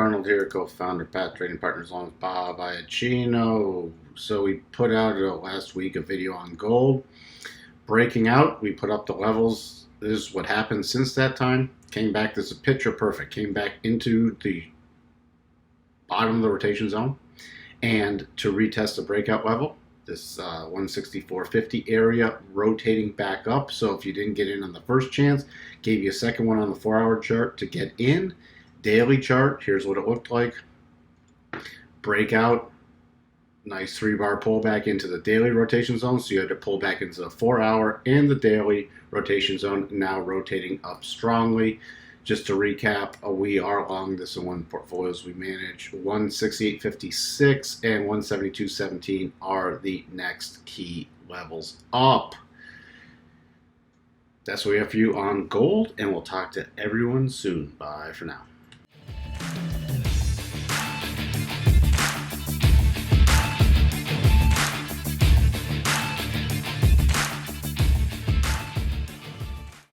Arnold here, co-founder, Pat Trading Partners, along with Bob Iacchino. So we put out last week a video on gold. Breaking out, we put up the levels. This is what happened since that time. Came back, this is picture perfect. Came back into the bottom of the rotation zone. And to retest the breakout level, this 164.50 area, rotating back up. So if you didn't get in on the first chance, gave you a second one on the 4-hour chart to get in. Daily chart, here's what it looked like. Breakout, nice 3-bar pullback into the daily rotation zone. So you had to pull back into the 4-hour and the daily rotation zone, now rotating up strongly. Just to recap, we are along this in one portfolios we manage. 168.56 and 172.17 are the next key levels up. That's what we have for you on gold, and we'll talk to everyone soon. Bye for now.